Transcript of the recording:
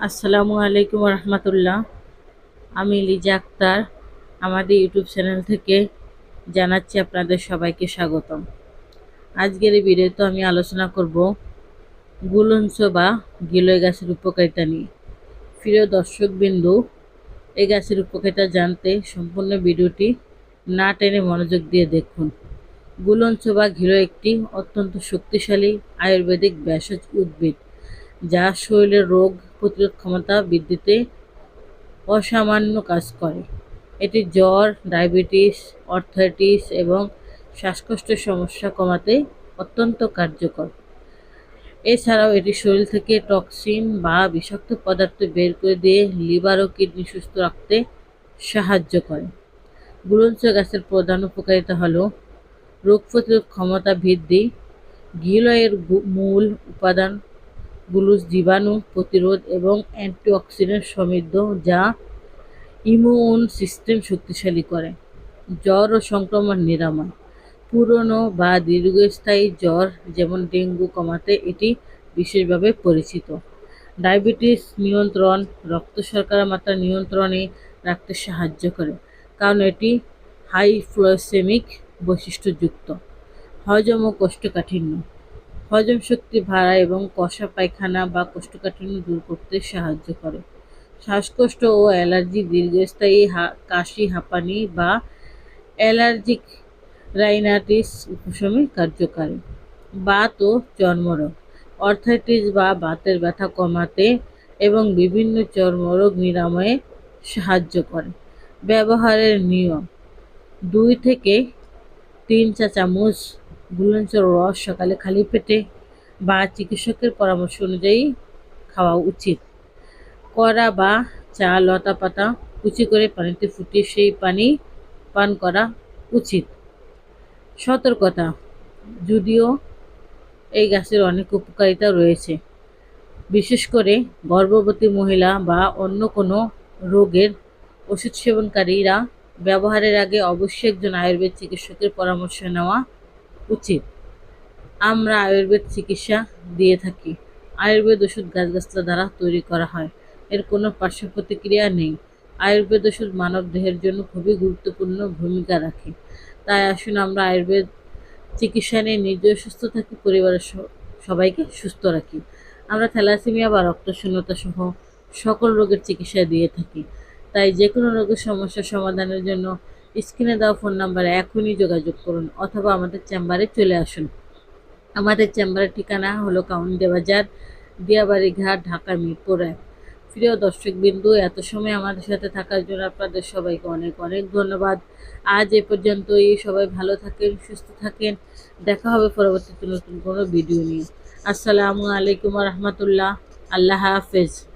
আসসালামু আলাইকুম রহমতুল্লাহ। আমি লিজা আক্তার আমাদের ইউটিউব চ্যানেল থেকে জানাচ্ছি আপনাদের সবাইকে স্বাগতম। আজকের এই ভিডিওতে আমি আলোচনা করব গুলঞ্চ বা গিলয় গাছের উপকারিতা নিয়ে। প্রিয় দর্শকবিন্দু, এই গাছের উপকারিতা জানতে সম্পূর্ণ ভিডিওটি না টেনে মনোযোগ দিয়ে দেখুন। গুলঞ্চ বা ঘিলয় একটি অত্যন্ত শক্তিশালী আয়ুর্বেদিক ভেষজ উদ্ভিদ যা শরীরের রোগ প্রতিরোধ ক্ষমতা বৃদ্ধিতে অসামান্য কাজ করে। এটি জ্বর, ডায়াবেটিস, আর্থ্রাইটিস এবং শ্বাসকষ্টের সমস্যা কমাতে অত্যন্ত কার্যকর। এছাড়াও এটি শরীর থেকে টক্সিন বা বিষাক্ত পদার্থ বের করে দিয়ে লিভার ও কিডনি সুস্থ রাখতে সাহায্য করে। গুলঞ্চ গাছের প্রধান উপকারিতা হল রোগ প্রতিরোধ ক্ষমতা বৃদ্ধি। গিলয়ের মূল উপাদান গুলো জীবাণু প্রতিরোধ এবং অ্যান্টিঅক্সিডেন্ট সমৃদ্ধ, যা ইমিউন সিস্টেম শক্তিশালী করে। জ্বর ও সংক্রমণ নিরাময়। পুরনো বা দীর্ঘস্থায়ী জ্বর যেমন ডেঙ্গু কমাতে এটি বিশেষভাবে পরিচিত। ডায়াবেটিস নিয়ন্ত্রণ, রক্ত শর্করা মাত্রা নিয়ন্ত্রণে রাখতে সাহায্য করে, কারণ এটি হাইগ্লাইসেমিক বৈশিষ্ট্যযুক্ত। হজম ও কোষ্ঠকাঠিন্য। হজম শক্তি বাড়ায় এবং কষা পায়খানা বা কোষ্ঠকাঠিন্য দূর করতে সাহায্য করে। শ্বাসকষ্ট ও অ্যালার্জি, দীর্ঘস্থায়ী কাশি, হাঁপানি বা অ্যালার্জিক রাইনাইটিস উপশমে কার্যকারী। বাত ও চর্মরোগ। আর্থ্রাইটিস বা বাতের ব্যথা কমাতে এবং বিভিন্ন চর্মরোগ নিরাময়ে সাহায্য করে। ব্যবহারের নিয়ম: 2 থেকে 3 চা চামচ গুলঞ্চের রস সকালে খালি পেটে বা চিকিৎসকের পরামর্শ অনুযায়ী খাওয়া উচিত। কড়া বা চা লতা পাতা কুচি করে পানিতে ফুটিয়ে সেই পানি পান করা উচিত। সতর্কতা: যদিও এই গাছের অনেক উপকারিতা রয়েছে, বিশেষ করে গর্ভবতী মহিলা বা অন্য কোনো রোগের ওষুধ সেবনকারীরা ব্যবহারের আগে অবশ্যই একজন আয়ুর্বেদ চিকিৎসকের পরামর্শ নেওয়া উচিত। আমরা আয়ুর্বেদ চিকিৎসা দিয়ে থাকি। আয়ুর্বেদ ওষুধ গাছগাছলা দ্বারা তৈরি করা হয়, এর কোনো পার্শ্ব প্রতিক্রিয়া নেই। আয়ুর্বেদ ওষুধ মানব দেহের জন্য খুবই গুরুত্বপূর্ণ ভূমিকা রাখে। তাই আসুন আমরা আয়ুর্বেদ চিকিৎসা নিয়ে নিজেও সুস্থ থাকি, পরিবারের সবাইকে সুস্থ রাখি। আমরা থ্যালাসেমিয়া বা রক্তশূন্যতা সহ সকল রোগের চিকিৎসা দিয়ে থাকি। তাই যে কোনো রোগের সমস্যার সমাধানের জন্য স্ক্রিনে দেওয়া ফোন নাম্বারে এখনই যোগাযোগ করুন অথবা আমাদের চেম্বারে চলে আসুন। আমাদের চেম্বারের ঠিকানা হলো কাউন্দিয়া বাজার, দিয়াবাড়ি ঘাট, ঢাকা মিরপুর 1। প্রিয় দর্শকবিন্দু, এত সময় আমাদের সাথে থাকার জন্য আপনাদের সবাইকে অনেক অনেক ধন্যবাদ। আজ এ পর্যন্তই। সবাই ভালো থাকেন, সুস্থ থাকেন। দেখা হবে পরবর্তীতে নতুন কোনো ভিডিও নিয়ে। আসসালামু আলাইকুম রহমতুল্লাহ। আল্লাহ হাফেজ।